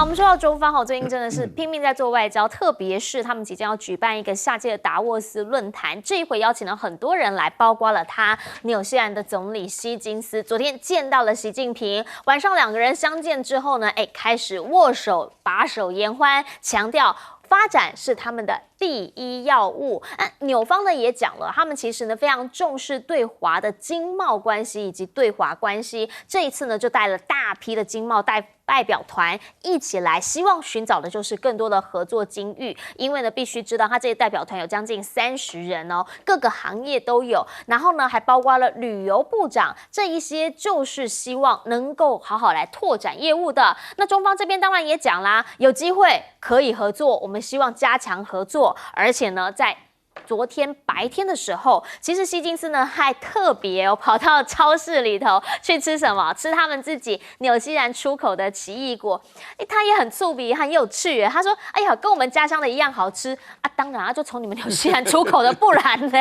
们说到中方最近真的是拼命在做外交，特别是他们即将要举办一个夏季的达沃斯论坛，这一回邀请了很多人来，包括了他纽西兰的总理希金斯，昨天见到了习近平，晚上两个人相见之后呢，开始握手把手言欢，强调发展是他们的第一要务。纽方呢也讲了，他们其实呢非常重视对华的经贸关系以及对华关系。这一次呢就带了大批的经贸代表团一起来，希望寻找的就是更多的合作机遇。因为呢必须知道，他这些代表团有将近30人哦，各个行业都有。然后呢还包括了旅游部长，这一些就是希望能够好好来拓展业务的。那中方这边当然也讲啦，有机会可以合作，我们希望加强合作。而且呢，在昨天白天的时候，其实希金斯呢还特别跑到超市里头去吃什么？吃他们自己纽西兰出口的奇异果。他也很触鼻，很有趣耶。他说：“哎呀，跟我们家乡的一样好吃啊！当然啊，就从你们纽西兰出口的，不然呢？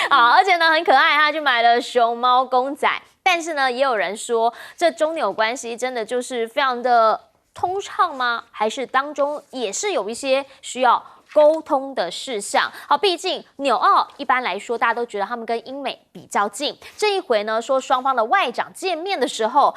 啊，而且呢很可爱，他去买了熊猫公仔。但是呢，也有人说，这中纽关系真的就是非常的通畅吗？还是当中也是有一些需要沟通的事项？好，毕竟纽澳一般来说，大家都觉得他们跟英美比较近。这一回呢，说双方的外长见面的时候，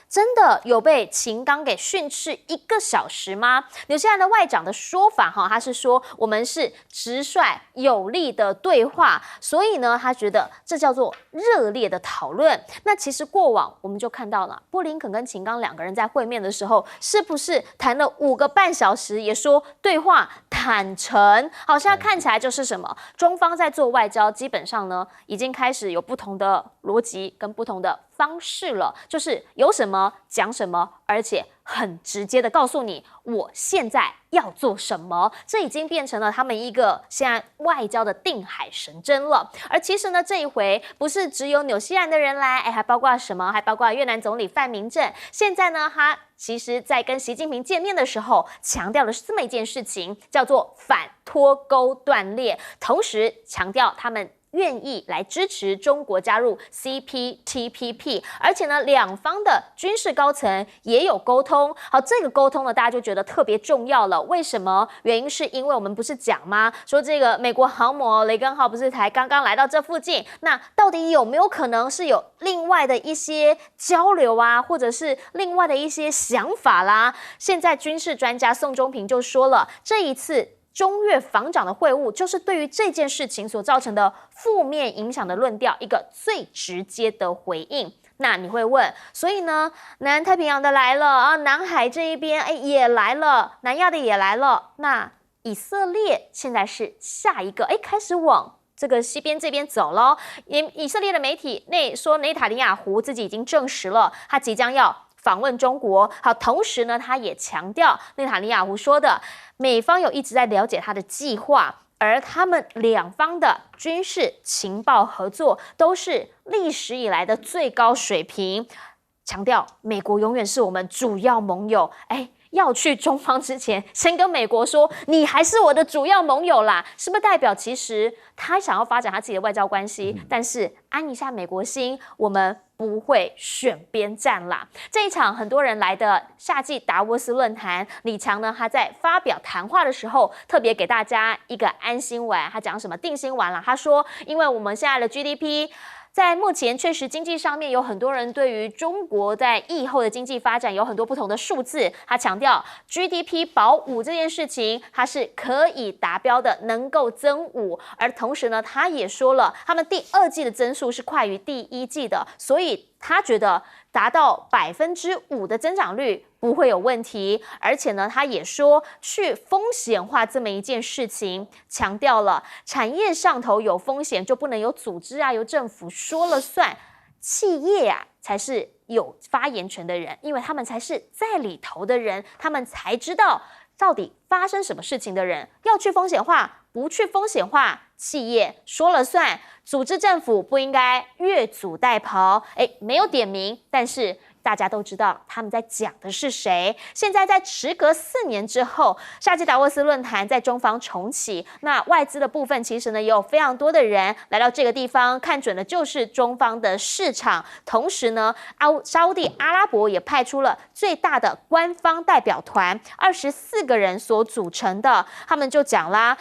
真的有被秦刚给训斥1个小时吗？纽西兰的外长的说法，他是说我们是直率有力的对话，所以呢，他觉得这叫做热烈的讨论。那其实过往我们就看到了，布林肯跟秦刚两个人在会面的时候，是不是谈了5个半小时，也说对话坦诚？好，现在看起来就是什么？中方在做外交，基本上呢，已经开始有不同的逻辑跟不同的方式了，就是有什么讲什么，而且很直接的告诉你，我现在要做什么。这已经变成了他们一个现在外交的定海神针了。而其实呢，这一回不是只有纽西兰的人来，还包括什么？还包括越南总理范明政。现在呢，他其实在跟习近平见面的时候，强调的是这么一件事情，叫做反脱钩断裂，同时强调他们愿意来支持中国加入 CPTPP， 而且呢，两方的军事高层也有沟通。好，这个沟通呢，大家就觉得特别重要了。为什么？原因是因为我们不是讲吗？说这个美国航母雷根号不是才刚刚来到这附近，那到底有没有可能是有另外的一些交流啊，或者是另外的一些想法啦？现在军事专家宋中平就说了，这一次中越防长的会晤，就是对于这件事情所造成的负面影响的论调一个最直接的回应。那你会问，所以呢，南太平洋的来了啊，南海这一边也来了，南亚的也来了，那以色列现在是下一个开始往这个西边这边走咯。以色列的媒体内说，内塔尼亚胡自己已经证实了，他即将要访问中国。好，同时呢，他也强调内塔尼亚胡说的，美方有一直在了解他的计划，而他们两方的军事情报合作都是历史以来的最高水平，强调美国永远是我们主要盟友。要去中方之前，先跟美国说，你还是我的主要盟友啦，是不是代表其实他想要发展他自己的外交关系，但是安一下美国心，我们不会选边站啦。这一场很多人来的夏季达沃斯论坛，李强呢，他在发表谈话的时候，特别给大家一个安心丸。他讲什么定心丸啦？他说，因为我们现在的 GDP。在目前确实经济上面有很多人对于中国在疫后的经济发展有很多不同的数字，他强调 GDP 保5这件事情它是可以达标的，能够增5，而同时呢他也说了他们第2季的增速是快于第1季的，所以他觉得达到5%的增长率不会有问题。而且呢，他也说去风险化这么一件事情，强调了产业上头有风险就不能有组织啊，由政府说了算，企业啊才是有发言权的人，因为他们才是在里头的人，他们才知道到底发生什么事情的人。要去风险化不去风险化，企业说了算，组织政府不应该越俎代庖。没有点名，但是大家都知道他们在讲的是谁。现在在时隔4年之后，夏季达沃斯论坛在中方重启，那外资的部分其实呢也有非常多的人来到这个地方，看准的就是中方的市场。同时呢，沙烏地阿拉伯也派出了最大的官方代表团，24个人所组成的，他们就讲啦，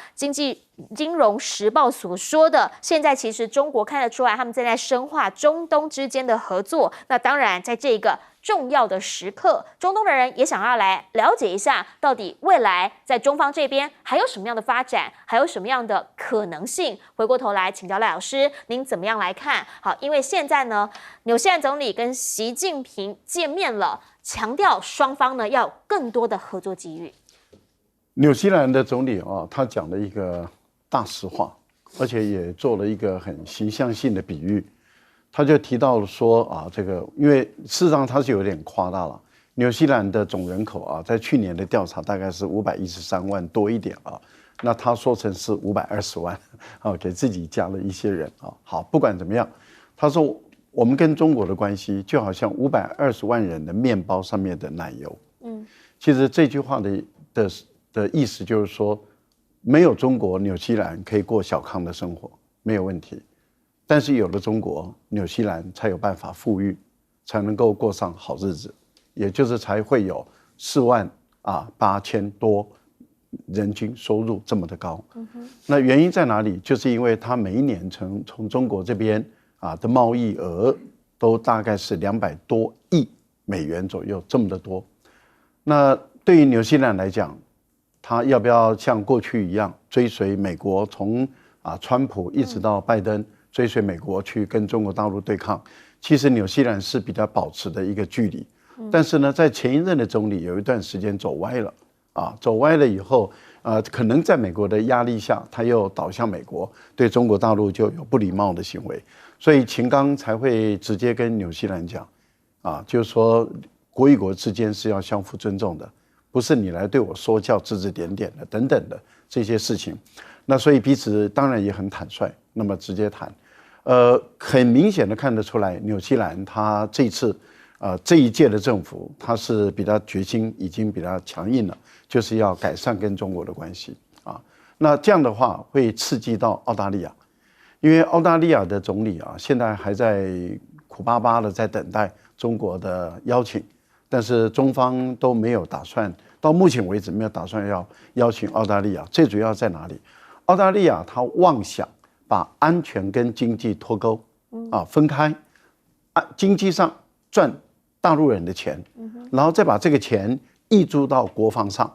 金融时报所说的，现在其实中国看得出来，他们正在深化中东之间的合作。那当然，在这个重要的时刻，中东的人也想要来了解一下，到底未来在中方这边还有什么样的发展，还有什么样的可能性。回过头来请教赖老师，您怎么样来看？好，因为现在呢，纽西兰总理跟习近平见面了，强调双方呢要有更多的合作机遇。纽西兰的总理他讲了一个大实话，而且也做了一个很形象性的比喻。他就提到说这个因为事实上他是有点夸大了。纽西兰的总人口在去年的调查大概是513万多一点那他说成是520万给自己加了一些人好，不管怎么样，他说我们跟中国的关系就好像520万人的面包上面的奶油。其实这句话的意思就是说，没有中国，纽西兰可以过小康的生活，没有问题。但是有了中国，纽西兰才有办法富裕，才能够过上好日子，也就是才会有48000多人均收入这么的高。那原因在哪里？就是因为它每一年从中国这边的贸易额都大概是200多亿美元左右，这么的多。那对于纽西兰来讲，他要不要像过去一样追随美国，从川普一直到拜登，追随美国去跟中国大陆对抗？其实纽西兰是比较保持的一个距离。但是呢，在前一任的总理有一段时间走歪了走歪了以后，可能在美国的压力下，他又倒向美国，对中国大陆就有不礼貌的行为，所以秦刚才会直接跟纽西兰讲就是说国与国之间是要相互尊重的。不是你来对我说教指指点点的等等的这些事情。那所以彼此当然也很坦率，那么直接谈。很明显的看得出来，纽西兰他这次这一届的政府，他是比较决心，已经比较强硬了，就是要改善跟中国的关系那这样的话会刺激到澳大利亚，因为澳大利亚的总理现在还在苦巴巴的在等待中国的邀请。但是中方都没有打算，到目前为止没有打算要邀请澳大利亚。最主要在哪里？澳大利亚他妄想把安全跟经济脱钩分开，经济上赚大陆人的钱，然后再把这个钱挹注到国防上，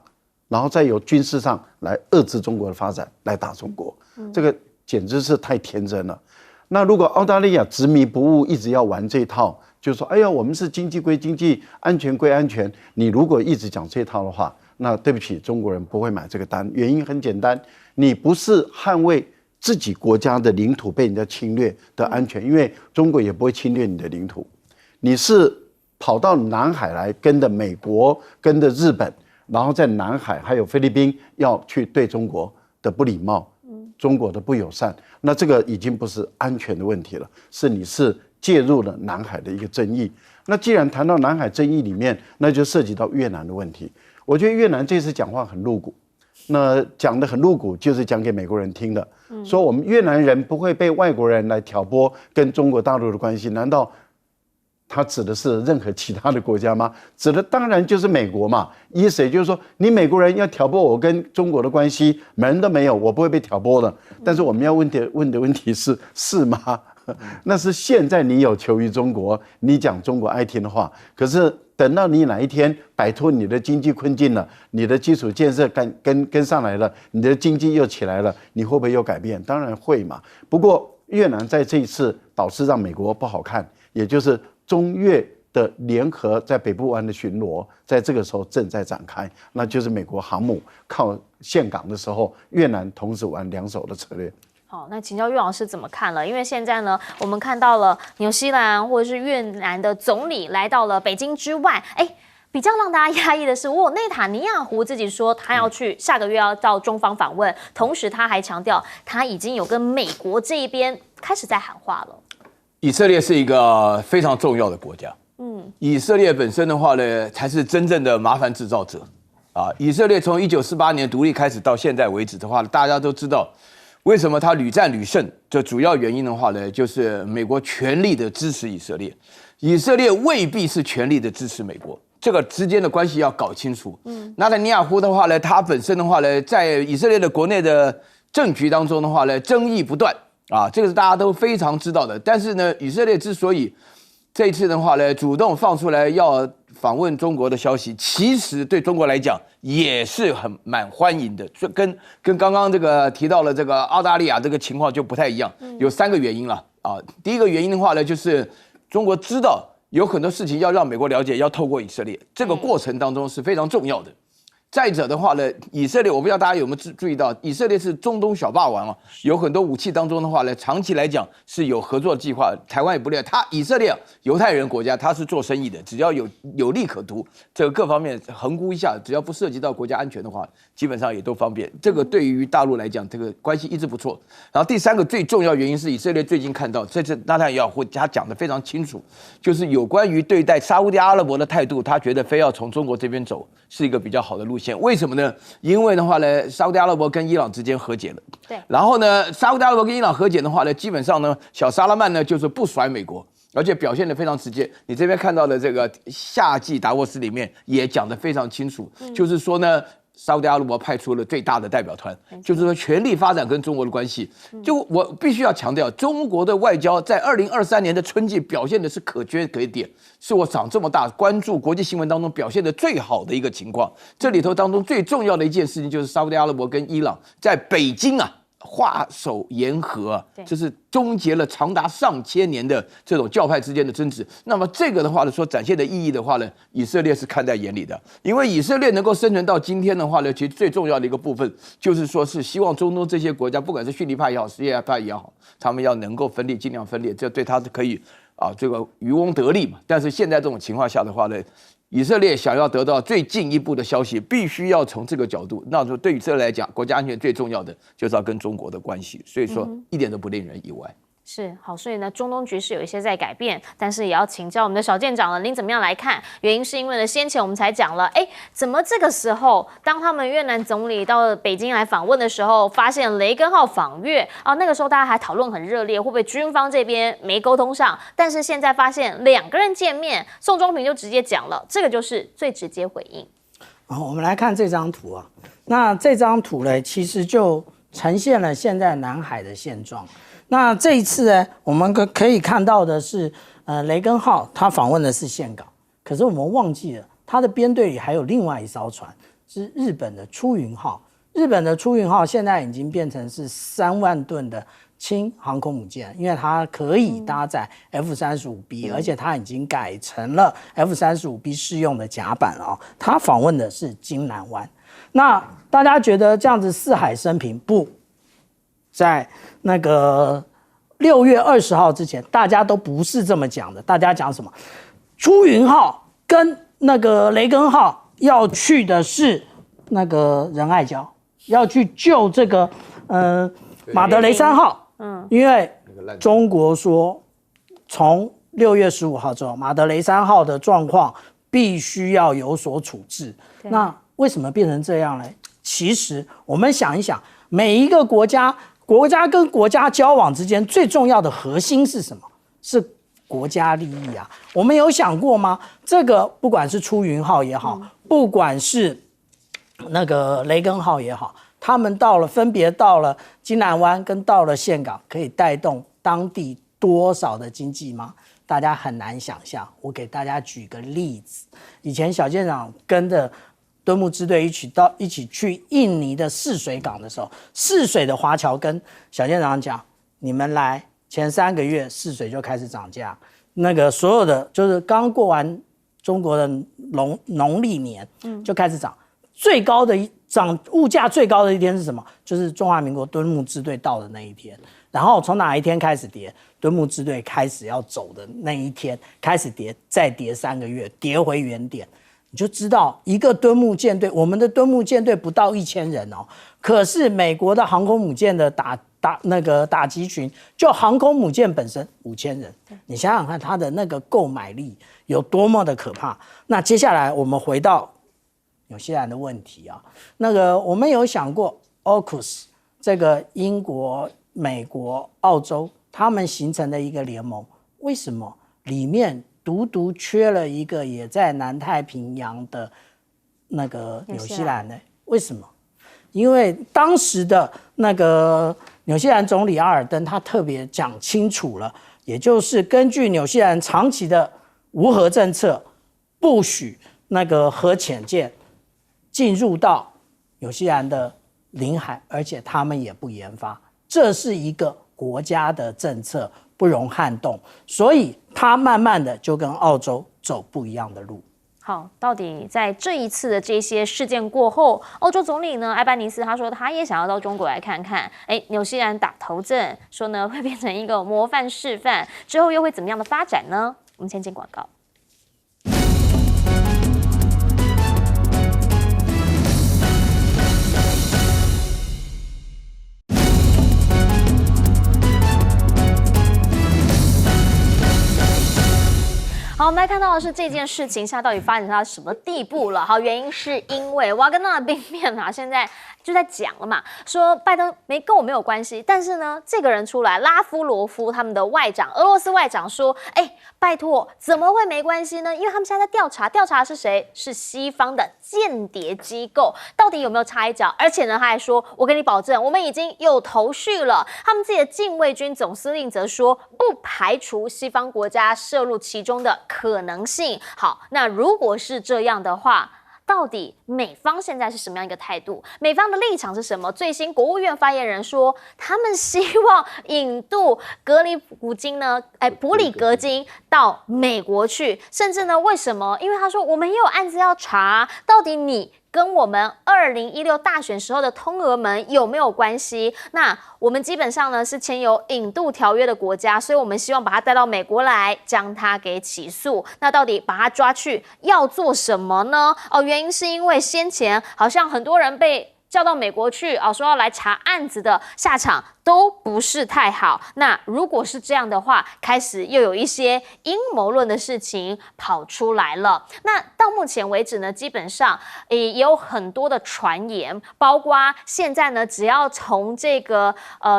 然后再由军事上来遏制中国的发展，来打中国。这个简直是太天真了。那如果澳大利亚执迷不悟，一直要玩这套，就说哎呀，我们是经济归经济，安全归安全。你如果一直讲这套的话，那对不起，中国人不会买这个单。原因很简单，你不是捍卫自己国家的领土被人家侵略的安全，因为中国也不会侵略你的领土。你是跑到南海来，跟着美国，跟着日本，然后在南海还有菲律宾要去对中国的不礼貌，中国的不友善。那这个已经不是安全的问题了，你是介入了南海的一个争议。那既然谈到南海争议里面，那就涉及到越南的问题。我觉得越南这次讲话很露骨，那讲得很露骨，就是讲给美国人听的，说我们越南人不会被外国人来挑拨跟中国大陆的关系。难道他指的是任何其他的国家吗？指的当然就是美国嘛。意思也就是说，你美国人要挑拨我跟中国的关系，门都没有，我不会被挑拨的。但是我们要问的问题是吗？那是现在你有求于中国，你讲中国爱听的话。可是等到你哪一天摆脱你的经济困境了，你的基础建设跟上来了，你的经济又起来了，你会不会有改变？当然会嘛。不过越南在这一次导致让美国不好看，也就是中越的联合在北部湾的巡逻，在这个时候正在展开，那就是美国航母靠岘港的时候，越南同时玩两手的策略。好，那请教岳老师怎么看了？因为现在呢，我们看到了纽西兰或者是越南的总理来到了北京之外，比较让大家压抑的是，内塔尼亚胡自己说他要去下个月要到中方访问，同时他还强调他已经有跟美国这一边开始在喊话了。以色列是一个非常重要的国家，以色列本身的话呢，才是真正的麻烦制造者啊！以色列从1948年独立开始到现在为止的话，大家都知道为什么他屡战屡胜。这主要原因的话呢，就是美国全力的支持以色列，以色列未必是全力的支持美国。这个之间的关系要搞清楚。纳坦尼亚胡的话呢，他本身的话呢，在以色列的国内的政局当中的话呢，争议不断啊，这个是大家都非常知道的。但是呢，以色列之所以这一次的话呢，主动放出来要访问中国的消息，其实对中国来讲也是蛮欢迎的。跟刚刚这个提到了这个澳大利亚这个情况就不太一样，有3个原因了啊。第一个原因的话呢，就是中国知道有很多事情要让美国了解，要透过以色列，这个过程当中是非常重要的。再者的话呢，以色列我不知道大家有没有注意到，以色列是中东小霸王啊，有很多武器当中的话呢，长期来讲是有合作计划，台湾也不例外。以色列犹太人国家，他是做生意的，只要有利可图，这个各方面衡估一下，只要不涉及到国家安全的话，基本上也都方便。这个对于大陆来讲，这个关系一直不错。然后第3个最重要原因是以色列最近看到，这次纳坦雅胡他讲得非常清楚，就是有关于对待沙烏地阿拉伯的态度，他觉得非要从中国这边走是一个比较好的路线。为什么呢？因为的话呢，沙烏地阿拉伯跟伊朗之间和解了。对。然后呢，沙烏地阿拉伯跟伊朗和解的话呢，基本上呢，小沙拉曼呢就是不甩美国，而且表现得非常直接。你这边看到的这个夏季达沃斯里面也讲得非常清楚，就是说呢，沙烏地阿拉伯派出了最大的代表团，就是说全力发展跟中国的关系。就我必须要强调，中国的外交在2023年的春季表现的是可圈可点，是我长这么大关注国际新闻当中表现的最好的一个情况。这里头当中最重要的一件事情就是沙烏地阿拉伯跟伊朗在北京啊画手言和啊，这是终结了长达上千年的这种教派之间的争执。那么这个的话呢，说展现的意义的话呢，以色列是看在眼里的。因为以色列能够生存到今天的话呢，其实最重要的一个部分就是说是希望中东这些国家，不管是逊尼派也好，什叶派也好，他们要能够分裂，尽量分裂，这对他是可以啊，这个渔翁得利嘛。但是现在这种情况下的话呢，以色列想要得到最进一步的消息，必须要从这个角度。那对以色列来讲，国家安全最重要的就是要跟中国的关系，所以说一点都不令人意外。是好，所以呢，中东局势有一些在改变，但是也要请教我们的小舰长了，您怎么样来看？原因是因为呢，先前我们才讲了，怎么这个时候，当他们越南总理到北京来访问的时候，发现雷根号访越啊，那个时候大家还讨论很热烈，会不会军方这边没沟通上？但是现在发现2个人见面，宋钟平就直接讲了，这个就是最直接回应。好，我们来看这张图啊，那这张图呢，其实就呈现了现在南海的现状。那这一次呢，我们可以看到的是，雷根号他访问的是岘港，可是我们忘记了，他的编队里还有另外一艘船，是日本的出云号。日本的出云号现在已经变成是3万吨的轻航空母舰，因为它可以搭载 F-35B，而且它已经改成了 F-35B 适用的甲板了哦。它访问的是金兰湾。那大家觉得这样子四海升平？不，在那个6月20号之前，大家都不是这么讲的。大家讲什么？出云号跟那个雷根号要去的是那个仁爱礁，要去救这个马德雷3号。因为中国说从6月15号之后，马德雷3号的状况必须要有所处置。那为什么变成这样呢？其实我们想一想，每一个国家跟国家交往之间最重要的核心是什么？是国家利益啊。我们有想过吗？这个不管是出云号也好，不管是那个雷根号也好，他们分别到了金兰湾跟到了岘港，可以带动当地多少的经济吗？大家很难想象。我给大家举个例子，以前小舰长跟着敦睦支队一起去印尼的泗水港的时候，泗水的华侨跟小舰长讲，你们来前3个月泗水就开始涨价，那个所有的就是刚过完中国的农历年就开始涨，最高的物价最高的一天是什么？就是中华民国敦睦支队到的那一天。然后从哪一天开始跌？敦睦支队开始要走的那一天开始跌，再跌3个月，跌回原点。你就知道一个敦睦舰队，我们的敦睦舰队不到1000人哦，可是美国的航空母舰的打击群，就航空母舰本身5000人，你想想看它的那个购买力有多么的可怕。那接下来我们回到纽西兰的问题啊，我们有想过 AUKUS 这个英国、美国、澳洲他们形成的一个联盟，为什么里面独缺了一个也在南太平洋的纽西兰呢？为什么？因为当时的纽西兰总理阿尔登他特别讲清楚了，也就是根据纽西兰长期的无核政策，不许核潜舰进入到纽西兰的领海，而且他们也不研发，这是一个国家的政策，不容撼动，所以他慢慢的就跟澳洲走不一样的路。好，到底在这一次的这些事件过后，欧洲总理呢埃班尼斯他说他也想要到中国来看看，纽西兰打头阵，说呢会变成一个模范示范，之后又会怎么样的发展呢？我们先进广告。好，我们来看到的是这件事情现在到底发展到什么地步了？好，原因是因为瓦格纳的兵变啊，现在就在讲了嘛，说拜登跟我没有关系，但是呢，这个人出来，拉夫罗夫他们的外长，俄罗斯外长说，拜托，怎么会没关系呢？因为他们现在在调查的是谁？是西方的间谍机构，到底有没有插一脚？而且呢，他还说，我跟你保证，我们已经有头绪了。他们自己的禁卫军总司令则说，不排除西方国家涉入其中的可能性。好，那如果是这样的话，到底美方现在是什么样一个态度？美方的立场是什么？最新国务院发言人说，他们希望引渡普里格金到美国去，甚至呢，为什么？因为他说我们也有案子要查，到底你跟我们2016大选时候的通俄门有没有关系？那我们基本上呢是签有引渡条约的国家，所以我们希望把他带到美国来，将他给起诉。那到底把他抓去要做什么呢？原因是因为先前好像很多人被叫到美国去说要来查案子的下场都不是太好。那如果是这样的话，开始又有一些阴谋论的事情跑出来了。那到目前为止呢，基本上也有很多的传言，包括现在呢，只要从这个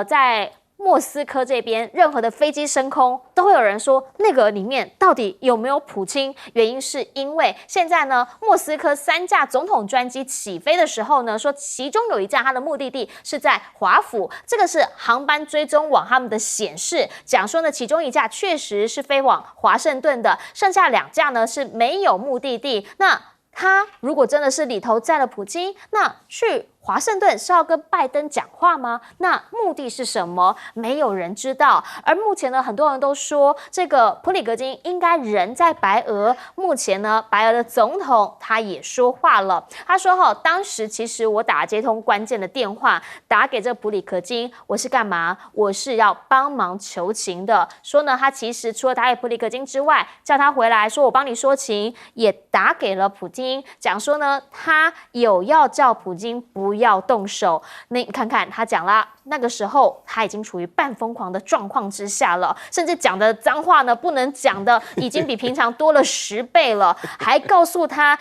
在莫斯科这边任何的飞机升空，都会有人说那个里面到底有没有普京？原因是因为现在呢，莫斯科3架总统专机起飞的时候呢，说其中有一架它的目的地是在华府，这个是航班追踪网他们的显示，讲说呢，其中一架确实是飞往华盛顿的，剩下2架呢是没有目的地。那他如果真的是里头载了普京，那去华盛顿是要跟拜登讲话吗？那目的是什么？没有人知道。而目前呢，很多人都说这个普里格金应该人在白俄。目前呢，白俄的总统他也说话了，他说当时其实我打这通关键的电话，打给这个普里格金，我是干嘛？我是要帮忙求情的。说呢，他其实除了打给普里格金之外，叫他回来说我帮你说情，也打给了普京，讲说呢，他有要叫普京不要动手。那你看看他讲啦，那个时候他已经处于半疯狂的状况之下了，甚至讲的脏话呢不能讲的已经比平常多了10倍了，还告诉他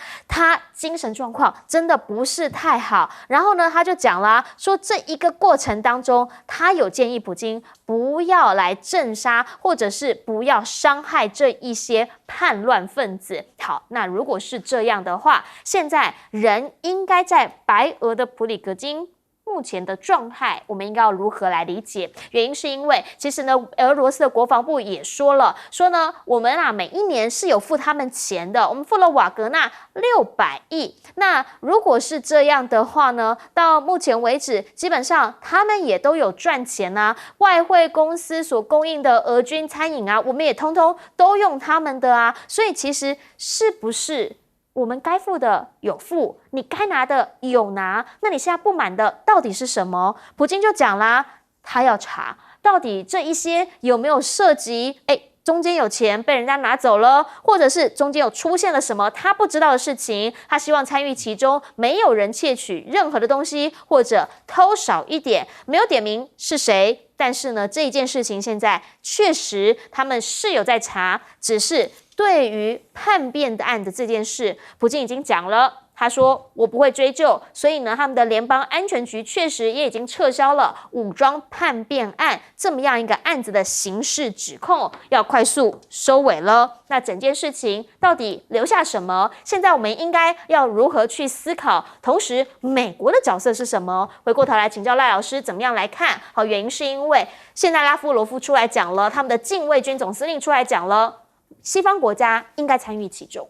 精神状况真的不是太好。然后呢，他就讲啦，说这一个过程当中，他有建议普京不要来镇杀，或者是不要伤害这一些叛乱分子。好，那如果是这样的话，现在人应该在白俄的普里格金目前的状态，我们应该要如何来理解？原因是因为其实呢，俄罗斯的国防部也说了，说呢，我们每一年是有付他们钱的，我们付了瓦格纳600亿。那如果是这样的话呢，到目前为止，基本上他们也都有赚钱啊，外汇公司所供应的俄军餐饮啊，我们也通通都用他们的啊，所以其实是不是我们该付的有付，你该拿的有拿，那你现在不满的到底是什么？普京就讲啦，他要查到底这一些有没有涉及中间有钱被人家拿走了，或者是中间有出现了什么他不知道的事情，他希望参与其中，没有人窃取任何的东西，或者偷少一点，没有点名是谁。但是呢，这一件事情现在确实他们是有在查，只是对于叛变的案的这件事，普京已经讲了。他说：“我不会追究。”所以呢，他们的联邦安全局确实也已经撤销了武装叛变案这么样一个案子的刑事指控，要快速收尾了。那整件事情到底留下什么？现在我们应该要如何去思考？同时，美国的角色是什么？回过头来请教赖老师，怎么样来看？好，原因是因为现在拉夫罗夫出来讲了，他们的禁卫军总司令出来讲了，西方国家应该参与其中。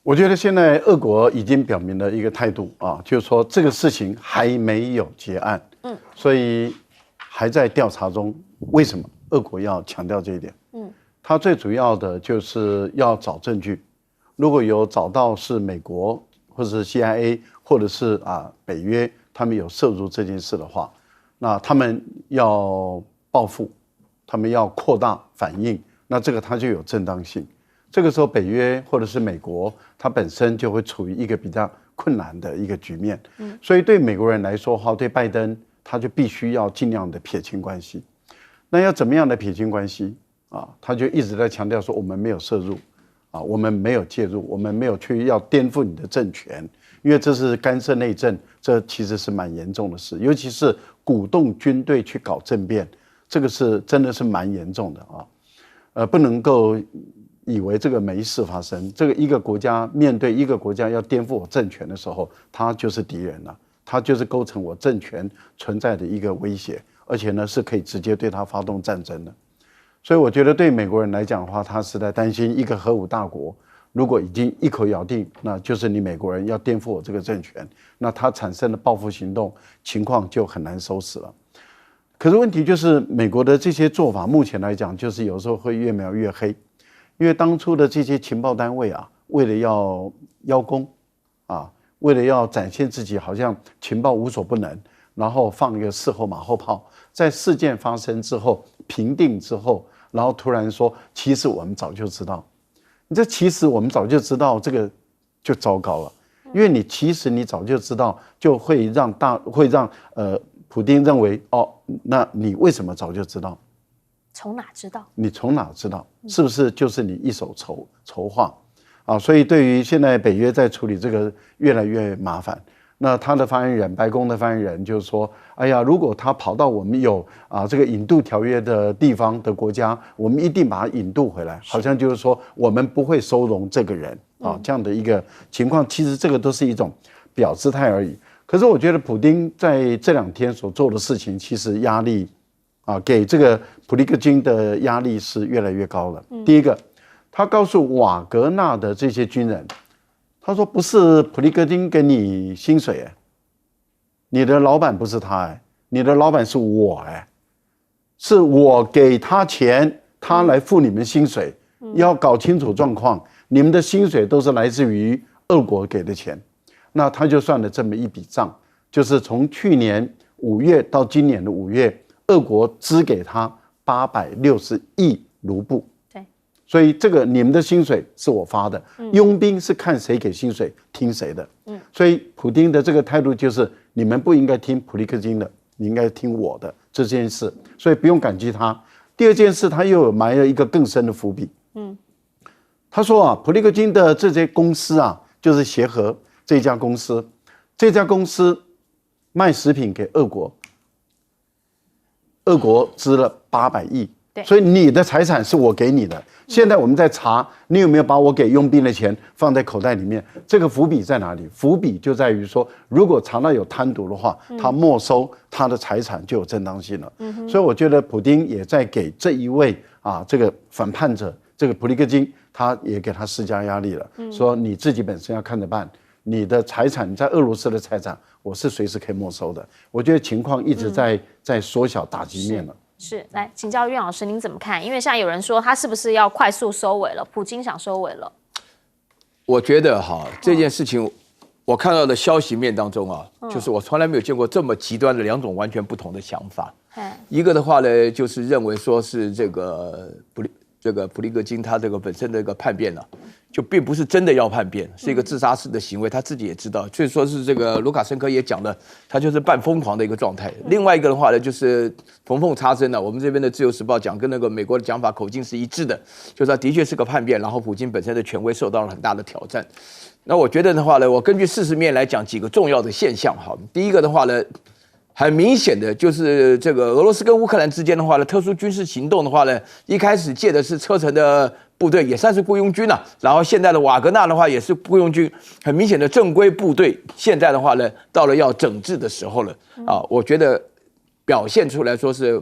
我觉得现在俄国已经表明了一个态度啊，就是说这个事情还没有结案，所以还在调查中。为什么俄国要强调这一点？它最主要的就是要找证据，如果有找到是美国或者是 CIA 或者是北约他们有涉入这件事的话，那他们要报复，他们要扩大反应，那这个它就有正当性。这个时候，北约或者是美国，它本身就会处于一个比较困难的一个局面。所以对美国人来说的话，对拜登他就必须要尽量的撇清关系。那要怎么样的撇清关系啊？他就一直在强调说，我们没有涉入啊，我们没有介入，我们没有去要颠覆你的政权，因为这是干涉内政，这其实是蛮严重的事，尤其是鼓动军队去搞政变，这个是真的是蛮严重的啊。不能够以为这个没事发生，这个一个国家面对一个国家要颠覆我政权的时候，他就是敌人了，他就是构成我政权存在的一个威胁，而且呢是可以直接对他发动战争的。所以我觉得对美国人来讲的话，他是在担心一个核武大国如果已经一口咬定，那就是你美国人要颠覆我这个政权，那他产生的报复行动情况就很难收拾了。可是问题就是美国的这些做法，目前来讲就是有时候会越描越黑。因为当初的这些情报单位啊，为了要邀功啊，为了要展现自己好像情报无所不能，然后放一个事后马后炮，在事件发生之后平定之后，然后突然说其实我们早就知道，你这其实我们早就知道，这个就糟糕了，因为你其实你早就知道，就会让普丁认为哦，那你为什么早就知道？从哪知道？你从哪知道？是不是就是你一手筹划啊？所以对于现在北约在处理这个越来越麻烦。那他的发言人，白宫的发言人就是说，哎呀，如果他跑到我们有这个引渡条约的地方的国家，我们一定把他引渡回来，好像就是说我们不会收容这个人啊，这样的一个情况。其实这个都是一种表姿态而已。可是我觉得普丁在这2天所做的事情，其实压力给这个普利戈金的压力是越来越高了。第一个，他告诉瓦格纳的这些军人，他说不是普利戈金给你薪水你的老板不是他你的老板是我是我给他钱，他来付你们薪水，要搞清楚状况，你们的薪水都是来自于俄国给的钱。那他就算了这么一笔账，就是从去年5月到今年的5月。俄国支给他860亿卢布，对，所以这个你们的薪水是我发的，佣兵是看谁给薪水听谁的，所以普丁的这个态度就是你们不应该听普利戈金的，你应该听我的这件事，所以不用感激他。第二件事，他又埋了一个更深的伏笔，他说普利戈金的这些公司就是协和这家公司卖食品给俄国。俄国支了800亿，所以你的财产是我给你的。现在我们在查，你有没有把我给佣兵的钱放在口袋里面？这个伏笔在哪里？伏笔就在于说，如果查到有贪渎的话，他没收他的财产就有正当性了。所以我觉得普丁也在给这一位这个反叛者，这个普利戈金，他也给他施加压力了，说你自己本身要看着办。你的财产，你在俄罗斯的财产，我是随时可以没收的。我觉得情况一直在缩小打击面了。是，来请教苑老师，您怎么看？因为现在有人说他是不是要快速收尾了？普京想收尾了。我觉得这件事情，我看到的消息面当中就是我从来没有见过这么极端的2种完全不同的想法。一个的话呢，就是认为说是这个这个普利戈金他这个本身的一个叛变呢，就并不是真的要叛变，是一个自杀式的行为，他自己也知道，所以说是这个卢卡申科也讲了，他就是半疯狂的一个状态。另外一个的话呢，就是缝缝插针了，我们这边的《自由时报》讲跟那个美国的讲法口径是一致的，就是他的确是个叛变，然后普京本身的权威受到了很大的挑战。那我觉得的话呢，我根据事实面来讲几个重要的现象哈。第一个的话呢，很明显的就是这个俄罗斯跟乌克兰之间的话呢，特殊军事行动的话呢，一开始借的是车臣的部队，也算是雇佣军了。然后现在的瓦格纳的话也是雇佣军，很明显的正规部队。现在的话呢，到了要整治的时候了啊，我觉得表现出来说是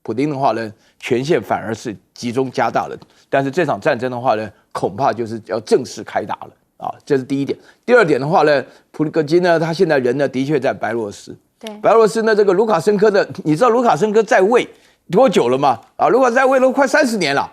普丁的话呢，权限反而是集中加大了。但是这场战争的话呢，恐怕就是要正式开打了啊，这是第一点。第二点的话呢，普利戈金呢，他现在人呢的确在白俄罗斯。白俄罗斯呢，这个卢卡申科的，你知道卢卡申科在位多久了吗？啊，卢卡在位都快30年了。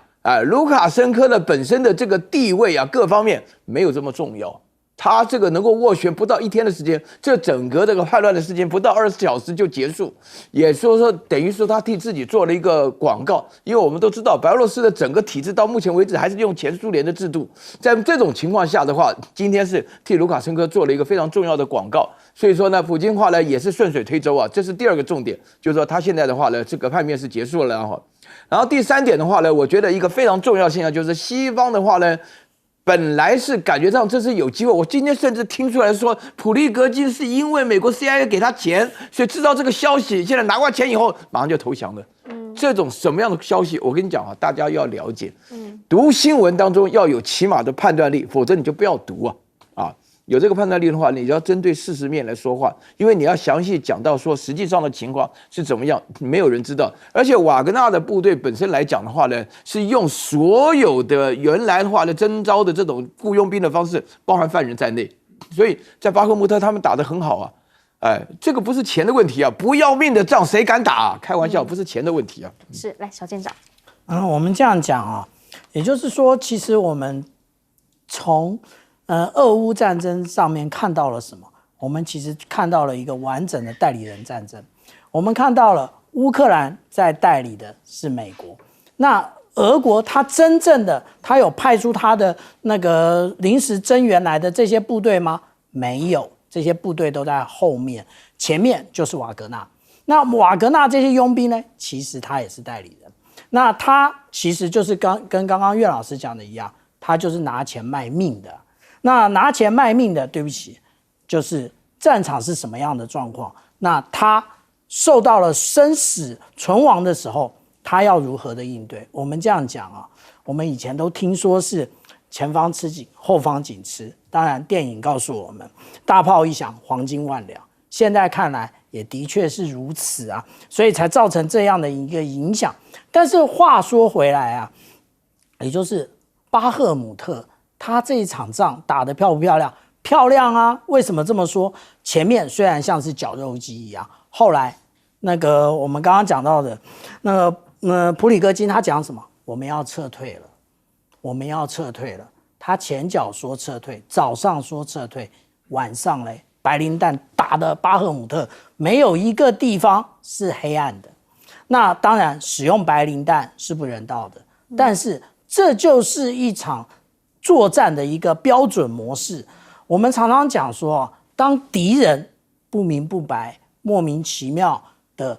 卢卡申科的本身的这个地位啊，各方面没有这么重要。他这个能够斡旋不到1天的时间，这整个这个叛乱的时间不到24小时就结束，也说等于说他替自己做了一个广告。因为我们都知道白俄罗斯的整个体制到目前为止还是用前苏联的制度，在这种情况下的话，今天是替卢卡申科做了一个非常重要的广告。所以说呢，普京话呢也是顺水推舟啊，这是第二个重点，就是说他现在的话呢，这个叛变是结束了，然后第三点的话呢，我觉得一个非常重要现象就是西方的话呢，本来是感觉上这是有机会，我今天甚至听出来说，普利戈金是因为美国 CIA 给他钱，所以制造这个消息，现在拿过钱以后马上就投降了。这种什么样的消息，我跟你讲啊，大家要了解。读新闻当中要有起码的判断力，否则你就不要读啊。有这个判断力的话，你就要针对事实面来说话，因为你要详细讲到说实际上的情况是怎么样，没有人知道。而且瓦格纳的部队本身来讲的话呢，是用所有的原来的话呢征召的这种雇佣兵的方式，包含犯人在内，所以在巴赫穆特他们打得很好啊。这个不是钱的问题啊，不要命的仗谁敢打啊？开玩笑，不是钱的问题啊。是，来小舰长。我们这样讲啊，也就是说，其实我们从俄乌战争上面看到了什么？我们其实看到了一个完整的代理人战争。我们看到了乌克兰在代理的是美国，那俄国它真正的它有派出它的那个临时增援来的这些部队吗？没有，这些部队都在后面，前面就是瓦格纳。那瓦格纳这些佣兵呢，其实他也是代理人。那他其实就是跟刚刚岳老师讲的一样，他就是拿钱卖命的。那拿钱卖命的，对不起，就是战场是什么样的状况，那他受到了生死存亡的时候，他要如何的应对？我们这样讲啊，我们以前都听说是前方吃紧，后方紧吃。当然，电影告诉我们，大炮一响，黄金万两。现在看来也的确是如此啊，所以才造成这样的一个影响。但是话说回来啊，也就是巴赫姆特。他这一场仗打得漂不漂亮？漂亮啊！为什么这么说？前面虽然像是绞肉机一样，后来那个我们刚刚讲到的，普里戈金他讲什么？我们要撤退了，我们要撤退了。他前脚说撤退，早上说撤退，晚上嘞，白磷弹打的巴赫姆特没有一个地方是黑暗的。那当然，使用白磷弹是不人道的，但是这就是一场作战的一个标准模式。我们常常讲说，当敌人不明不白、莫名其妙的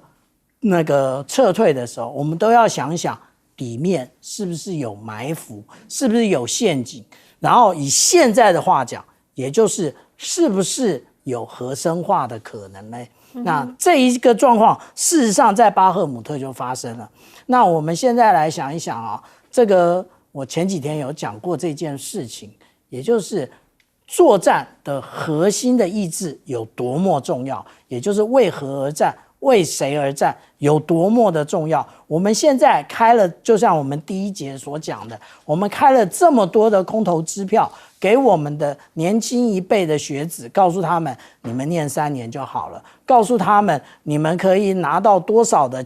那个撤退的时候，我们都要想想里面是不是有埋伏，是不是有陷阱。然后以现在的话讲，也就是是不是有核生化的可能呢？那这一个状况，事实上在巴赫姆特就发生了。那我们现在来想一想啊，这个。我前几天有讲过这件事情，也就是作战的核心的意志有多么重要，也就是为何而战，为谁而战有多么的重要。我们现在开了，就像我们第一节所讲的，我们开了这么多的空头支票给我们的年轻一辈的学子，告诉他们你们念3年就好了，告诉他们你们可以拿到多少的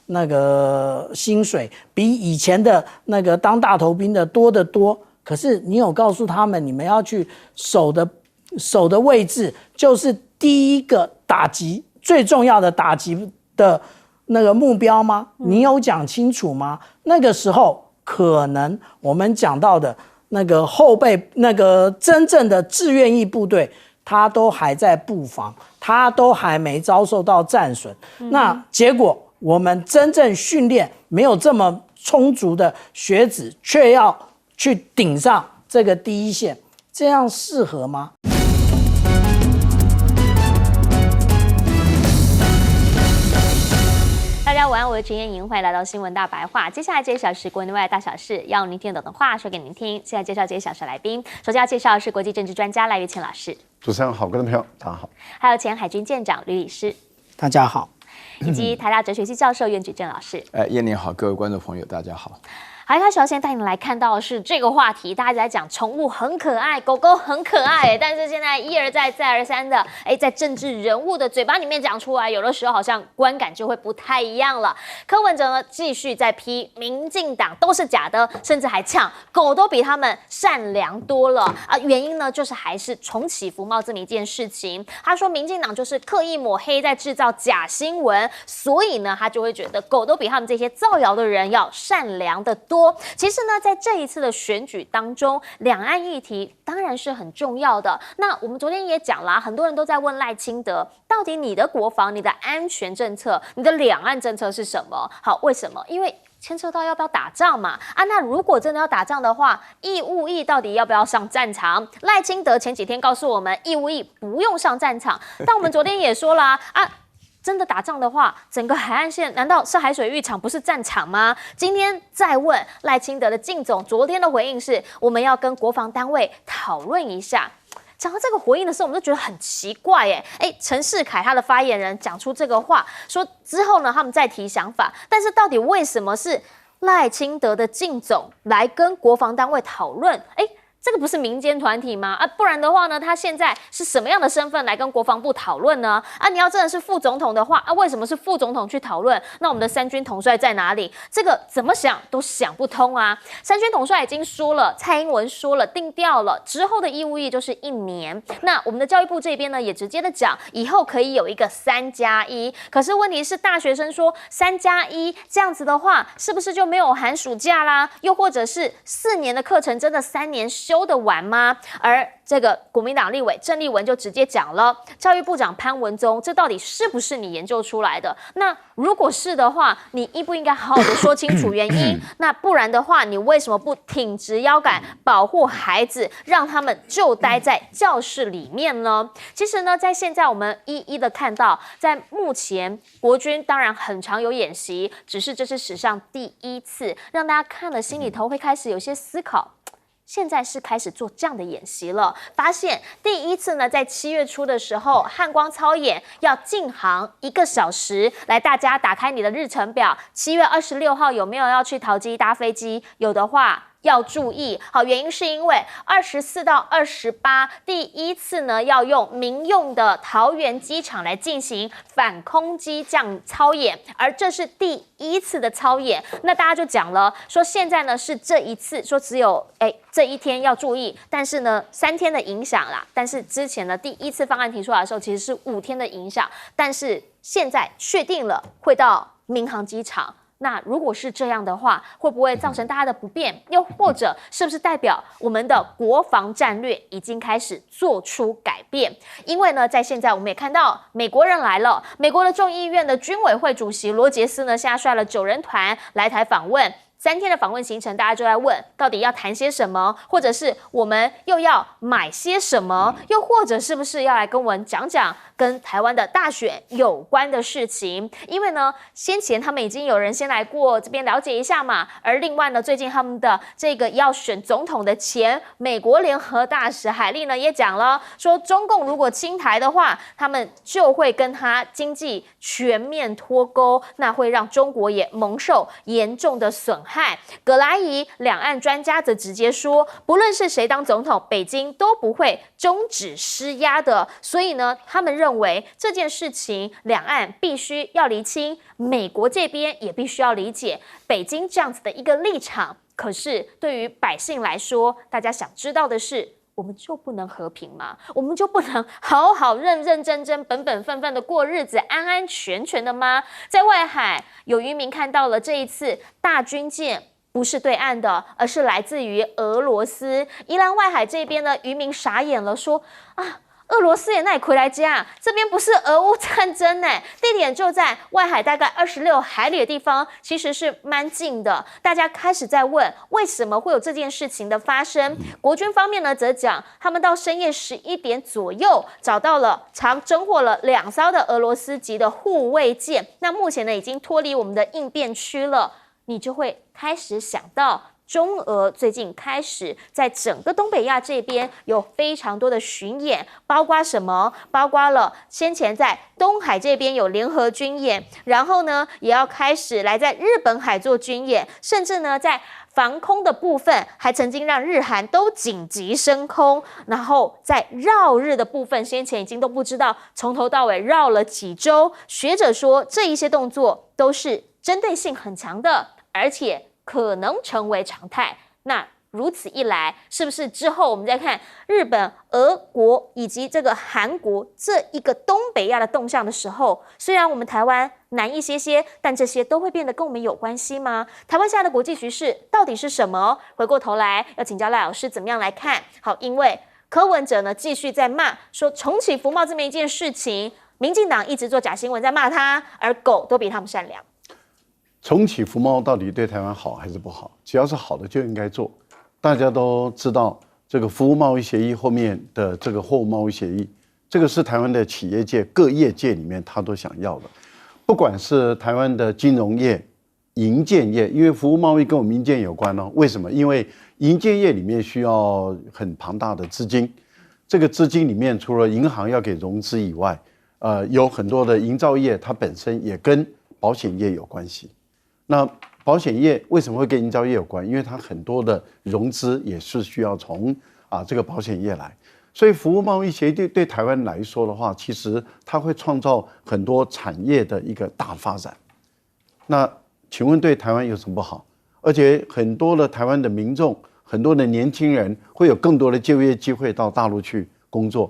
那个薪水，比以前的那个当大头兵的多得多。可是你有告诉他们，你们要去守的位置就是第一个打击最重要的打击的那个目标吗？你有讲清楚吗？那个时候可能我们讲到的那个后备那个真正的志愿役部队，他都还在布防，他都还没遭受到战损。那结果我们真正训练没有这么充足的学子，却要去顶上这个第一线，这样适合吗？大家晚安，我是陈燕莹，欢迎来到新闻大白话。接下来这一小时国内外大小事，要您听得懂的话说给您听。现在介绍这一小时来宾，首先要介绍的是国际政治专家赖岳庆老师。主持人好，各位朋友大家好。还有前海军舰长吕礼师，大家好。以及台大哲学系教授苑举正老师。燕玲好，各位观众朋友大家好。好，一开始要先带你来看到的是这个话题，大家在讲宠物很可爱，狗狗很可爱，但是现在一而再再而三的，在政治人物的嘴巴里面讲出来，有的时候好像观感就会不太一样了。柯文哲呢继续在批民进党都是假的，甚至还呛狗都比他们善良多了啊！原因呢就是还是重启服贸这么一件事情。他说民进党就是刻意抹黑，在制造假新闻，所以呢他就会觉得狗都比他们这些造谣的人要善良的多。其实呢，在这一次的选举当中，两岸议题当然是很重要的。那我们昨天也讲啦，很多人都在问赖清德，到底你的国防、你的安全政策、你的两岸政策是什么？好，为什么？因为牵涉到要不要打仗嘛。那如果真的要打仗的话，义务役到底要不要上战场？赖清德前几天告诉我们，义务役不用上战场，但我们昨天也说啦，真的打仗的话，整个海岸线难道是海水浴场不是战场吗？今天再问赖清德的靳总，昨天的回应是我们要跟国防单位讨论一下。讲到这个回应的时候，我们就觉得很奇怪陈世凯他的发言人讲出这个话，说之后呢他们再提想法，但是到底为什么是赖清德的靳总来跟国防单位讨论？这个不是民间团体吗？不然的话呢，他现在是什么样的身份来跟国防部讨论呢？你要真的是副总统的话，为什么是副总统去讨论？那我们的三军统帅在哪里？这个怎么想都想不通啊！三军统帅已经说了，蔡英文说了，定调了，之后的义务役就是1年。那我们的教育部这边呢，也直接的讲，以后可以有一个3+1。可是问题是，大学生说3+1这样子的话，是不是就没有寒暑假啦？又或者是4年的课程真的3年修得完吗？而这个国民党立委郑丽文就直接讲了，教育部长潘文宗，这到底是不是你研究出来的？那如果是的话，你应不应该好好的说清楚原因？那不然的话，你为什么不挺直腰杆保护孩子，让他们就待在教室里面呢？其实呢，在现在我们一一的看到，在目前国军当然很常有演习，只是这是史上第一次，让大家看了心里头会开始有些思考。现在是开始做这样的演习了，发现第一次呢，在7月初的时候，汉光操演要进航1个小时，来大家打开你的日程表，7月26号有没有要去桃机搭飞机？有的话要注意，好，原因是因为24到28第一次呢，要用民用的桃园机场来进行反空机降操演，而这是第一次的操演。那大家就讲了，说现在呢是这一次，说只有这一天要注意，但是呢3天的影响啦。但是之前的第一次方案提出来的时候，其实是5天的影响，但是现在确定了会到民航机场。那如果是这样的话，会不会造成大家的不便？又或者是不是代表我们的国防战略已经开始做出改变？因为呢，在现在我们也看到美国人来了，美国的众议院的军委会主席罗杰斯呢，现在率了9人团来台访问。3天的访问行程，大家就在问，到底要谈些什么，或者是我们又要买些什么，又或者是不是要来跟我们讲讲跟台湾的大选有关的事情？因为呢，先前他们已经有人先来过这边了解一下嘛，而另外呢，最近他们的这个要选总统的前美国联合大使海利呢也讲了，说中共如果侵台的话，他们就会跟他经济全面脱钩，那会让中国也蒙受严重的损害。葛莱仪两岸专家则直接说，不论是谁当总统，北京都不会终止施压的。所以呢，他们认为这件事情两岸必须要厘清，美国这边也必须要理解北京这样子的一个立场。可是对于百姓来说，大家想知道的是，我们就不能和平吗？我们就不能好好认认真真本本分分的过日子，安安全全的吗？在外海有渔民看到了这一次大军舰不是对岸的，而是来自于俄罗斯。宜兰外海这边呢，渔民傻眼了，说啊。俄罗斯也那里回来家，这边不是俄乌战争呢，地点就在外海大概26海里的地方，其实是蛮近的。大家开始在问，为什么会有这件事情的发生？国军方面呢，则讲他们到深夜11点左右找到了侦获了2艘的俄罗斯籍的护卫舰，那目前呢已经脱离我们的应变区了。你就会开始想到。中俄最近开始在整个东北亚这边有非常多的巡演，包括什么？包括了先前在东海这边有联合军演，然后呢也要开始来在日本海做军演，甚至呢在防空的部分还曾经让日韩都紧急升空，然后在绕日的部分，先前已经都不知道从头到尾绕了几周。学者说这一些动作都是针对性很强的，而且可能成为常态。那如此一来，是不是之后我们再看日本、俄国以及这个韩国这一个东北亚的动向的时候，虽然我们台湾难一些些，但这些都会变得跟我们有关系吗？台湾现在的国际局势到底是什么？回过头来要请教赖老师怎么样来看。好，因为柯文哲呢继续在骂说重启服贸这么一件事情，民进党一直做假新闻在骂他，而狗都比他们善良。重启服贸到底对台湾好还是不好？只要是好的就应该做。大家都知道，这个服务贸易协议后面的这个货物贸易协议，这个是台湾的企业界各业界里面他都想要的。不管是台湾的金融业、营建业，因为服务贸易跟我们营建有关哦。为什么？因为营建业里面需要很庞大的资金，这个资金里面除了银行要给融资以外，有很多的营造业它本身也跟保险业有关系。那保险业为什么会跟营造业有关？因为它很多的融资也是需要从这个保险业来，所以服务贸易协议对台湾来说的话，其实它会创造很多产业的一个大发展。那请问对台湾有什么不好？而且很多的台湾的民众，很多的年轻人会有更多的就业机会到大陆去工作。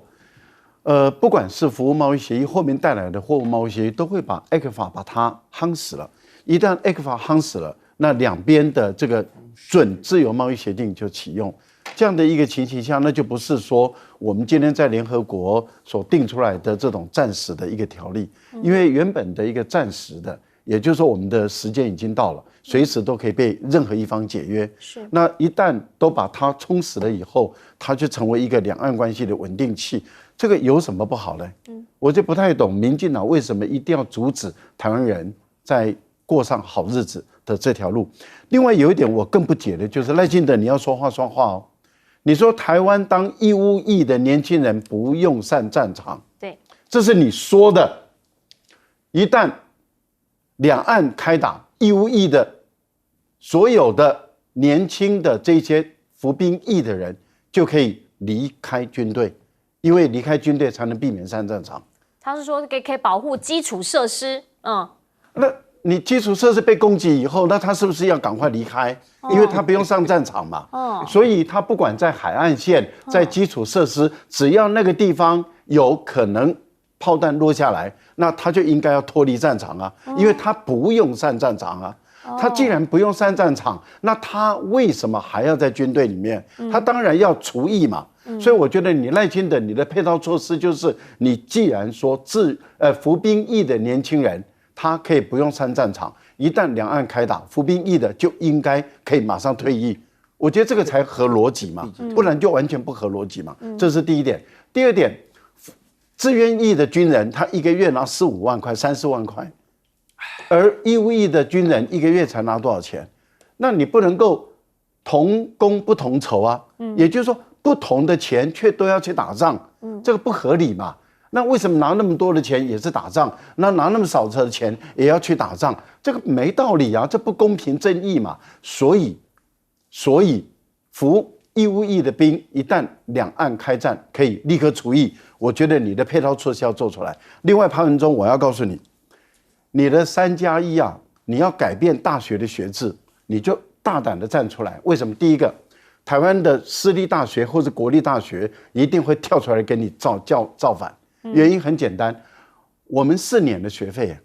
不管是服务贸易协议后面带来的货物贸易协议，都会把 ECFA 把它夯死了。一旦 ECFA 夯死了，那两边的这个准自由贸易协定就启用。这样的一个情形下，那就不是说我们今天在联合国所定出来的这种暂时的一个条例，因为原本的一个暂时的，也就是说我们的时间已经到了，随时都可以被任何一方解约。是，那一旦都把它充实了以后，它就成为一个两岸关系的稳定器。这个有什么不好呢？我就不太懂民进党为什么一定要阻止台湾人在过上好日子的这条路。另外有一点我更不解的就是赖清德，你要说话算话哦。你说台湾当义务役的年轻人不用上战场，对，这是你说的。一旦两岸开打，义务役的所有的年轻的这些服兵役的人就可以离开军队，因为离开军队才能避免上战场。他是说可以保护基础设施，那你基础设施被攻击以后，那他是不是要赶快离开？因为他不用上战场嘛。所以他不管在海岸线，在基础设施，只要那个地方有可能炮弹落下来，那他就应该要脱离战场啊，因为他不用上战场啊。他既然不用上战场，那他为什么还要在军队里面？他当然要除役嘛。所以我觉得你赖清德你的配套措施就是，你既然说服兵役的年轻人他可以不用上战场，一旦两岸开打，服兵役的就应该可以马上退役。我觉得这个才合逻辑嘛，不然就完全不合逻辑嘛。这是第一点。第二点，志愿役的军人他一个月拿4-5万块、3、4万块，而义务役的军人一个月才拿多少钱？那你不能够同工不同酬啊。也就是说，不同的钱却都要去打仗，这个不合理嘛。那为什么拿那么多的钱也是打仗，那拿那么少的钱也要去打仗？这个没道理啊，这不公平正义嘛。所以服义务役的兵，一旦两岸开战，可以立刻除役。我觉得你的配套措施要做出来。另外，潘文忠，我要告诉你，你的3+1啊，你要改变大学的学制，你就大胆的站出来。为什么？第一个，台湾的私立大学或者国立大学一定会跳出来跟你造反。原因很简单，我们4年的学费，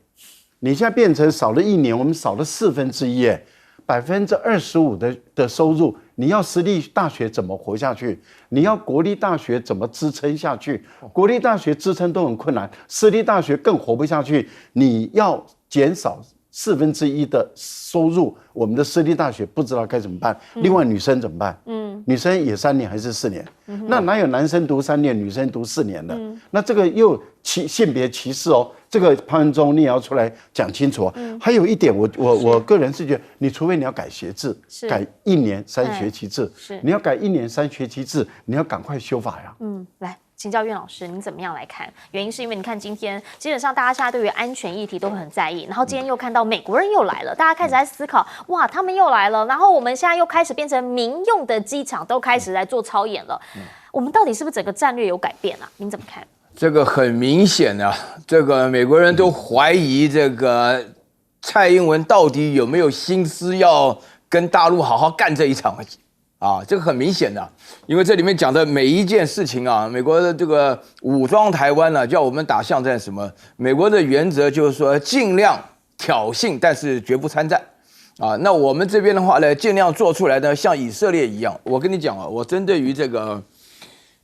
你现在变成少了1年，我们少了1/4， 25%的收入，你要私立大学怎么活下去？你要国立大学怎么支撑下去？国立大学支撑都很困难，私立大学更活不下去。你要减少1/4的收入，我们的私立大学不知道该怎么办。另外，女生怎么办？女生也3年还是4年？那哪有男生读3年，女生读4年的？那这个又性别歧视哦。这个潘文忠你也要出来讲清楚。还有一点，我个人是觉得，你除非你要改学制，改1年3学期制，你要改1年3学期制，你要赶快修法呀。来。请教苑老师，你怎么样来看？原因是因为你看今天基本上大家现在对于安全议题都很在意，然后今天又看到美国人又来了，大家开始在思考，哇，他们又来了，然后我们现在又开始变成民用的机场都开始在做操演了，我们到底是不是整个战略有改变啊？您怎么看？这个很明显啊，这个美国人都怀疑这个蔡英文到底有没有心思要跟大陆好好干这一场啊，这个很明显的，因为这里面讲的每一件事情啊，美国的这个武装台湾呢，叫我们打巷战什么？美国的原则就是说尽量挑衅，但是绝不参战啊。那我们这边的话呢，尽量做出来呢，像以色列一样。我跟你讲啊，我针对于这个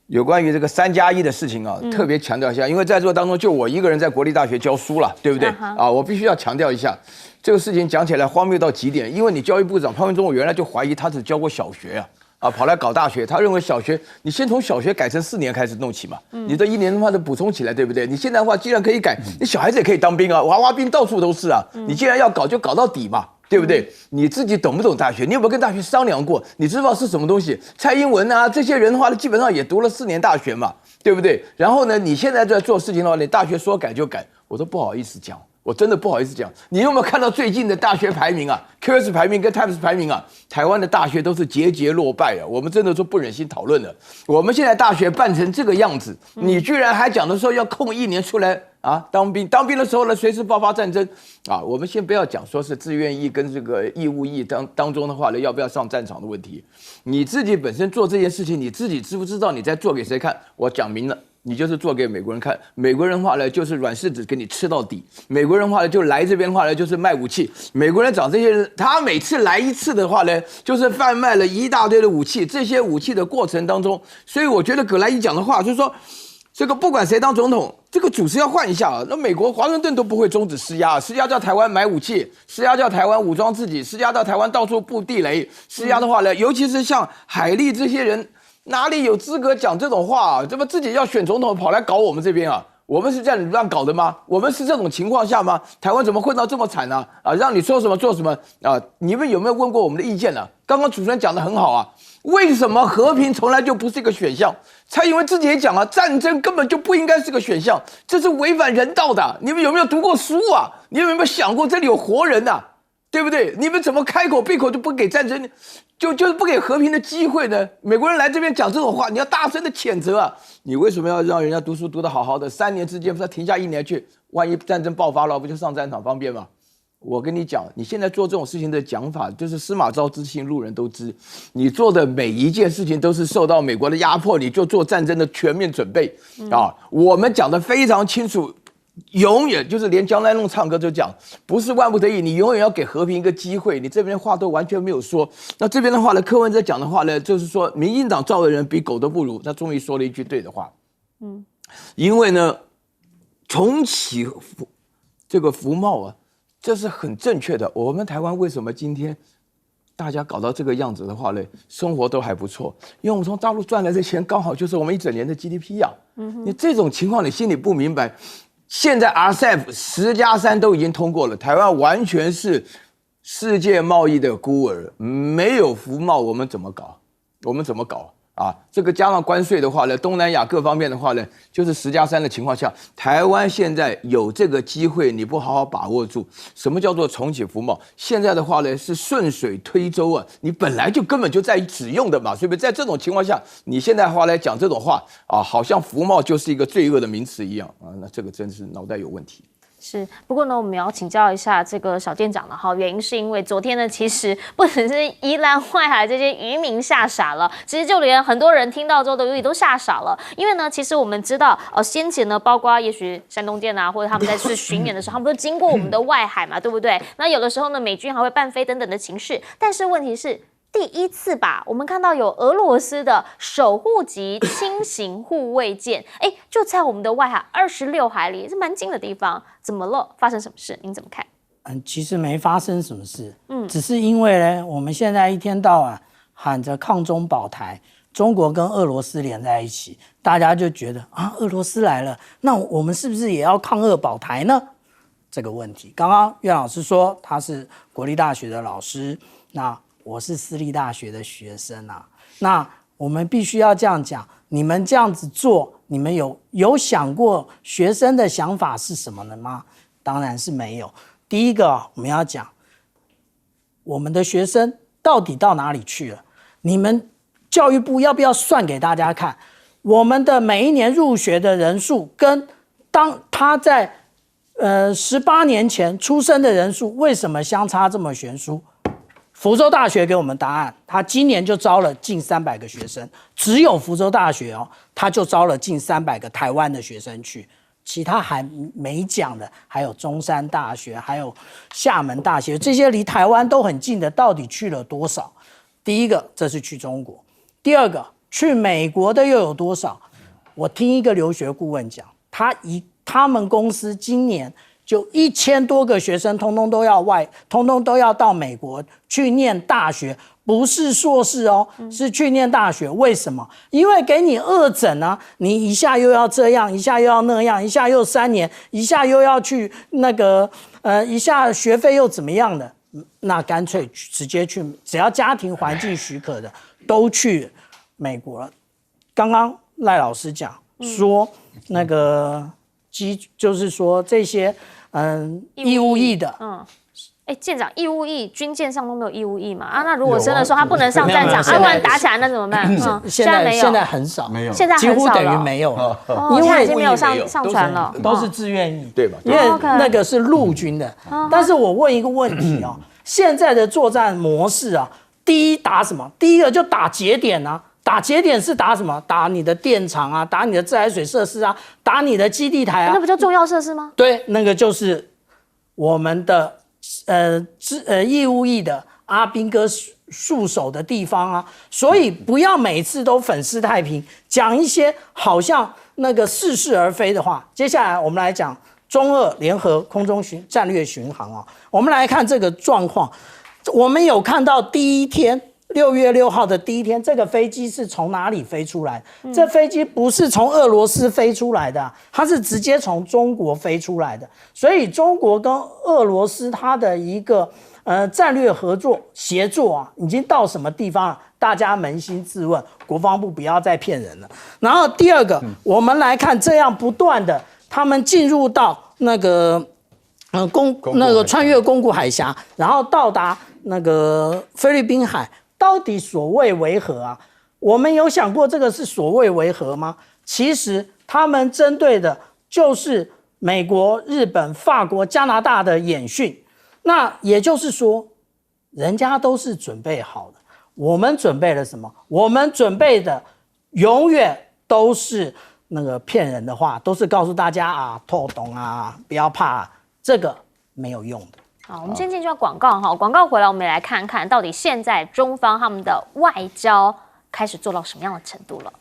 有关于这个3+1的事情啊，特别强调一下，因为在这当中就我一个人在国立大学教书了，对不对？啊，我必须要强调一下。这个事情讲起来荒谬到极点，因为你教育部长潘文忠，我原来就怀疑他只教过小学啊，跑来搞大学。他认为小学你先从小学改成4年开始弄起嘛，你这1年的话就补充起来，对不对？你现在的话既然可以改，你小孩子也可以当兵啊，娃娃兵到处都是啊。你既然要搞，就搞到底嘛，对不对？你自己懂不懂大学？你有没有跟大学商量过？你知道是什么东西？蔡英文啊，这些人的话，基本上也读了4年大学嘛，对不对？然后呢，你现在在做事情的话，你大学说改就改，我都不好意思讲。我真的不好意思讲，你有没有看到最近的大学排名啊 ？QS 排名跟 Times 排名啊，台湾的大学都是节节落败啊！我们真的说不忍心讨论了。我们现在大学办成这个样子，你居然还讲的说要空1年出来啊当兵？当兵的时候呢，随时爆发战争啊！我们先不要讲说是自愿役跟这个义务役当中的话呢，要不要上战场的问题。你自己本身做这件事情，你自己知不知道你在做给谁看？我讲明了。你就是做给美国人看，美国人的话呢就是软柿子给你吃到底，美国人的话呢就来这边的话呢就是卖武器，美国人找这些人，他每次来一次的话呢，就是贩卖了一大堆的武器，这些武器的过程当中，所以我觉得葛莱伊讲的话就是说，这个不管谁当总统，这个主持要换一下啊，那美国华盛顿都不会终止施压，施压叫台湾买武器，施压叫台湾武装自己，施压到台湾到处布地雷，施压的话呢，尤其是像海利这些人。哪里有资格讲这种话啊？这不自己要选总统跑来搞我们这边啊？我们是这样乱搞的吗？我们是这种情况下吗？台湾怎么混到这么惨呢？啊，让你说什么做什么啊？你们有没有问过我们的意见呢？刚刚主持人讲得很好啊，为什么和平从来就不是一个选项？蔡英文自己也讲了，战争根本就不应该是个选项，这是违反人道的。你们有没有读过书啊？你们有没有想过这里有活人啊？对不对？你们怎么开口闭口就不给战争，就是不给和平的机会呢？美国人来这边讲这种话，你要大声的谴责啊！你为什么要让人家读书读得好好的？3年之间不是停下1年去，万一战争爆发了，不就上战场方便吗？我跟你讲，你现在做这种事情的讲法，就是司马昭之心，路人都知。你做的每一件事情都是受到美国的压迫，你就做战争的全面准备啊！我们讲得非常清楚。永远就是连江南龙唱歌就讲，不是万不得已，你永远要给和平一个机会。你这边的话都完全没有说。那这边的话呢，柯文哲讲的话呢，就是说民进党造的人比狗都不如。他终于说了一句对的话，因为呢，重启这个服贸啊，这是很正确的。我们台湾为什么今天大家搞到这个样子的话呢，生活都还不错，因为我们从大陆赚来的钱刚好就是我们1整年的 GDP 啊。你这种情况你心里不明白。现在 RCEP 10+3都已经通过了，台湾完全是世界贸易的孤儿，没有服贸我们怎么搞？我们怎么搞啊？这个加上关税的话呢，东南亚各方面的话呢，就是10+3的情况下，台湾现在有这个机会，你不好好把握住，什么叫做重启服贸？现在的话呢是顺水推舟啊，你本来就根本就在使用的嘛，所以在这种情况下，你现在的话来讲这种话啊，好像服贸就是一个罪恶的名词一样啊，那这个真是脑袋有问题。是，不过呢，我们要请教一下这个小舰长了哈。原因是因为昨天呢，其实不只是宜兰外海这些渔民吓傻了，其实就连很多人听到之后都吓傻了。因为呢，其实我们知道，先前呢，包括也许山东舰啊，或者他们在去巡演的时候，他们都经过我们的外海嘛，对不对？那有的时候呢，美军还会伴飞等等的情势，但是问题是。第一次吧，我们看到有俄罗斯的守护级轻型护卫舰，就在我们的外海26海里，是蛮近的地方。怎么了？发生什么事？您怎么看？其实没发生什么事，只是因为呢，我们现在一天到晚喊着抗中保台，中国跟俄罗斯连在一起，大家就觉得啊，俄罗斯来了，那我们是不是也要抗俄保台呢？这个问题，刚刚苑老师说他是国立大学的老师，那我是私立大学的学生啊，那我们必须要这样讲，你们这样子做，你们有想过学生的想法是什么呢吗？当然是没有。第一个，我们要讲我们的学生到底到哪里去了？你们教育部要不要算给大家看？我们的每一年入学的人数跟当他在18年前出生的人数为什么相差这么悬殊？福州大学给我们答案，他今年就招了近300个学生，只有福州大学他就招了近300个台湾的学生去，其他还没讲的，还有中山大学，还有厦门大学，这些离台湾都很近的，到底去了多少？第一个，这是去中国；第二个，去美国的又有多少？我听一个留学顾问讲，他们公司今年就1000多个学生，通通都要到美国去念大学，不是硕士是去念大学。为什么？因为给你2诊啊，你一下又要这样，一下又要那样，一下又3年，一下又要去那个一下学费又怎么样的，那干脆直接去，只要家庭环境许可的，都去美国了。刚刚赖老师讲说那个就是说这些。义务役的，舰长，义务役军舰上都没有义务役嘛？那如果真的说他不能上战场，不然打起来那怎么办？现在很少，没有，现在几乎等于没有了，因为已经没有上船了，都是自愿役，对吧？因为那个是陆军的。但是我问一个问题现在的作战模式第一打什么？第一个就打节点啊。打节点是打什么？打你的电厂啊，打你的自来水设施啊，打你的基地台啊。那不叫重要设施吗？对，那个就是我们的义务役的阿兵哥戍守的地方啊。所以不要每次都粉饰太平，讲一些好像那个似是而非的话。接下来我们来讲中俄联合空中战略巡航我们来看这个状况，我们有看到第一天。6月6号的第一天，这个飞机是从哪里飞出来？这飞机不是从俄罗斯飞出来的，它是直接从中国飞出来的。所以中国跟俄罗斯它的一个战略合作协作已经到什么地方了？大家扪心自问，国防部不要再骗人了。然后第二个，我们来看这样不断的，他们进入到那个穿越宫古海峡，然后到达那个菲律宾海。到底所谓为何我们有想过这个是所谓为何吗？其实他们针对的就是美国、日本、法国、加拿大的演训。那也就是说，人家都是准备好的，我们准备了什么？我们准备的永远都是那个骗人的话，都是告诉大家透懂不要怕，这个没有用的。好，我们先进去广告广告回来，我们也来看看到底现在中方他们的外交开始做到什么样的程度了。